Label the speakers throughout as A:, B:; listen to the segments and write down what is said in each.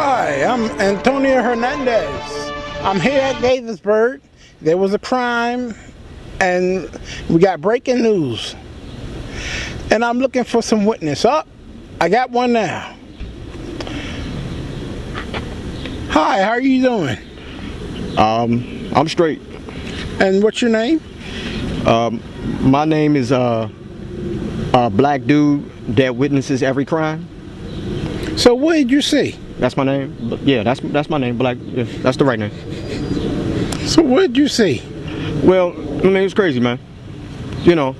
A: Hi, I'm Antonio Hernandez. I'm here at Gaithersburg. There was a crime and we got breaking news. And I'm looking for some witness. Oh, I got one now. Hi, how are you doing?
B: I'm straight.
A: And what's your name?
B: My name is a black dude that witnesses every crime.
A: So what did you see?
B: That's my name. Yeah, that's my name. Black. Yeah, that's the right name.
A: So what did you see?
B: Well, I mean, it's crazy, man. You know,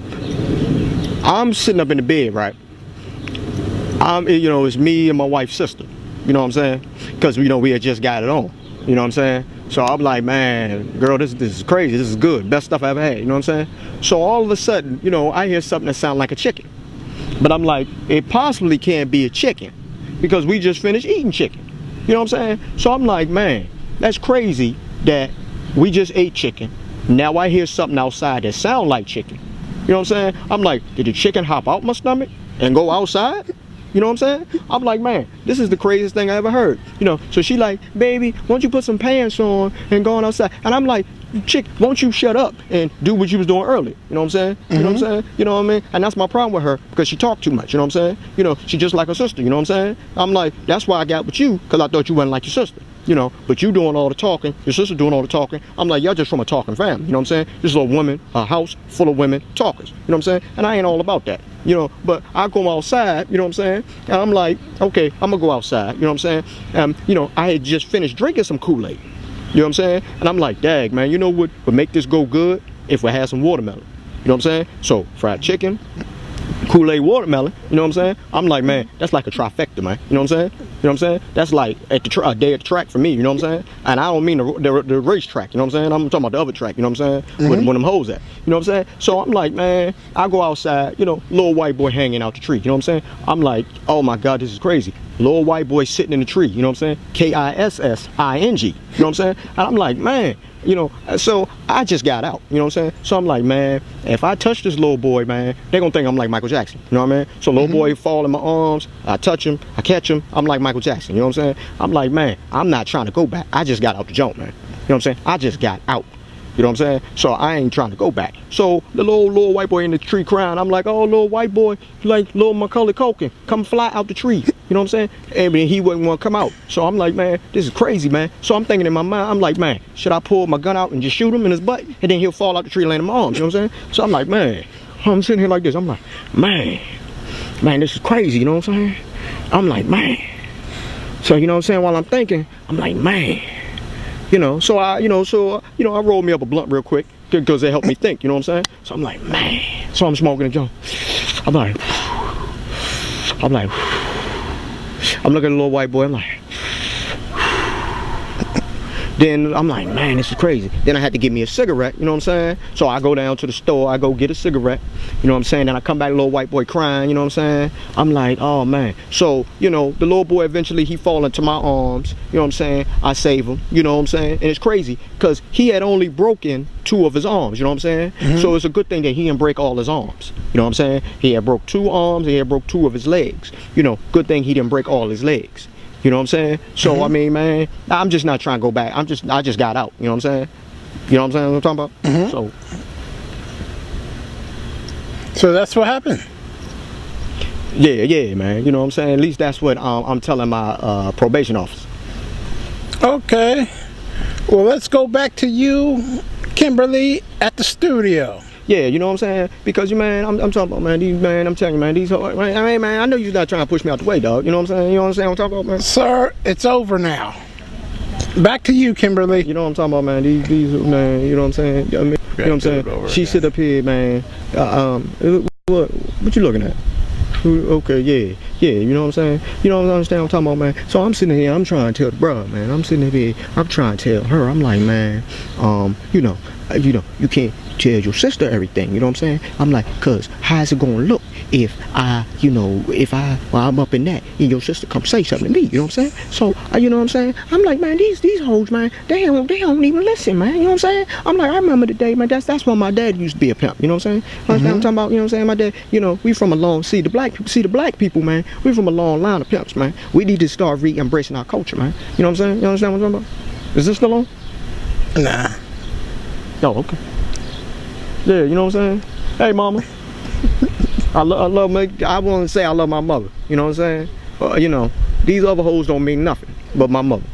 B: I'm sitting up in the bed, right? It's me and my wife's sister. You know what I'm saying? Because we had just got it on. You know what I'm saying? So I'm like, man, girl, this is crazy. This is good. Best stuff I ever had. You know what I'm saying? So all of a sudden, I hear something that sounds like a chicken. But I'm like, it possibly can't be a chicken because we just finished eating chicken. You know what I'm saying? So I'm like, man, that's crazy that we just ate chicken. Now I hear something outside that sounds like chicken. You know what I'm saying? I'm like, did the chicken hop out my stomach and go outside? You know what I'm saying? I'm like, man, this is the craziest thing I ever heard. So she like, baby, won't you put some pants on and go on outside? And I'm like, chick, won't you shut up and do what you was doing earlier? You know what I'm saying? You know what I'm saying? You know what I mean? And that's my problem with her because she talked too much. You know what I'm saying? She just like her sister. You know what I'm saying? I'm like, that's why I got with you because I thought you wasn't like your sister. But you doing all the talking, your sister doing all the talking. I'm like, y'all just from a talking family. You know what I'm saying? This is a woman, a house full of women talkers. You know what I'm saying? And I ain't all about that. But I go outside, you know what I'm saying? And I'm like, okay, I'm gonna go outside, you know what I'm saying? I had just finished drinking some Kool-Aid. You know what I'm saying? And I'm like, dag, man, you know what would make this go good? If we had some watermelon. You know what I'm saying? So, fried chicken, Kool-Aid, watermelon, you know what I'm saying? I'm like, man, that's like a trifecta, man. You know what I'm saying? You know what I'm saying? That's like a day at the track for me, you know what I'm saying? And I don't mean the race track, you know what I'm saying? I'm talking about the other track, you know what I'm saying? When them hoes at, you know what I'm saying? So I'm like, man, I go outside, little white boy hanging out the tree, you know what I'm saying? I'm like, oh my God, this is crazy. Little white boy sitting in the tree, you know what I'm saying? Kissing, you know what I'm saying? And I'm like, man, so I just got out, you know what I'm saying? So I'm like, man, if I touch this little boy, man, they're gonna think I'm like Michael Jackson, you know what I mean? So little boy fall in my arms, I touch him, I catch him, I'm like Michael Jackson, you know what I'm saying? I'm like, man, I'm not trying to go back. I just got out the joint, man. You know what I'm saying? I just got out. You know what I'm saying? So I ain't trying to go back. So the little white boy in the tree crying, I'm like, oh, little white boy, like little Macaulay Culkin, come fly out the tree. You know what I'm saying? And he wouldn't want to come out. So I'm like, man, this is crazy, man. So I'm thinking in my mind, I'm like, man, should I pull my gun out and just shoot him in his butt? And then he'll fall out the tree and land in my arms. You know what I'm saying? So I'm like, man, I'm sitting here like this. I'm like, man, this is crazy. You know what I'm saying? I'm like, man. So, you know what I'm saying? While I'm thinking, I'm like, man. So I rolled me up a blunt real quick because it helped me think, you know what I'm saying? So I'm like, man. So I'm smoking a joint. I'm like, I'm looking at the little white boy, I'm like, then I'm like, man, this is crazy. Then I had to get me a cigarette, you know what I'm saying? So I go down to the store, I go get a cigarette, you know what I'm saying? Then I come back, the little white boy crying, you know what I'm saying? I'm like, oh man. So, the little boy eventually, he fall into my arms, you know what I'm saying? I save him, you know what I'm saying? And it's crazy, because he had only broken 2 of his arms, you know what I'm saying? So it's a good thing that he didn't break all his arms, you know what I'm saying? He had broke 2 arms, he had broke 2 of his legs, good thing he didn't break all his legs. You know what I'm saying? So I mean, man, I'm just not trying to go back. I just got out. You know what I'm saying? You know what I'm saying? What I'm talking about?
A: So that's what happened.
B: Yeah, man. You know what I'm saying? At least that's what I'm telling my probation officer.
A: Okay. Well, let's go back to you, Kimberly, at the studio.
B: Yeah, you know what I'm saying? Because, man, I'm talking about, man, I'm telling you, man, man, I know you're not trying to push me out the way, dog. You know what I'm saying? You know what I'm saying? What I'm talking about, man?
A: Sir, it's over now. Back to you, Kimberly.
B: You know what I'm talking about, man? These man, you know what I'm saying? You know what I'm saying? She sit up here, man. What you looking at? Okay, yeah, you know what I'm saying? You know what I'm understand what I'm talking about, man? So I'm sitting here, I'm trying to tell the bruh, man. I'm sitting here, I'm trying to tell her, I'm like, man, you can't tell your sister everything, you know what I'm saying? I'm like, cause how's it gonna look if while I'm up in that, and your sister come say something to me, you know what I'm saying? So, you know what I'm saying? I'm like, man, these hoes, man, they don't even listen, man, you know what I'm saying? I'm like, I remember the day, man, that's when my dad used to be a pimp, you know what I'm saying? Understand what I'm talking about, you know what I'm saying? My dad, we from a long, see the black people, man, we from a long line of pimps, man. We need to start re-embracing our culture, man. You know what I'm saying? You understand what I'm talking about? Is this still on?
A: Nah.
B: Oh, okay. Yeah, you know what I'm saying? Hey, mama. I love I want to say I love my mother. You know what I'm saying? These other hoes don't mean nothing but my mother.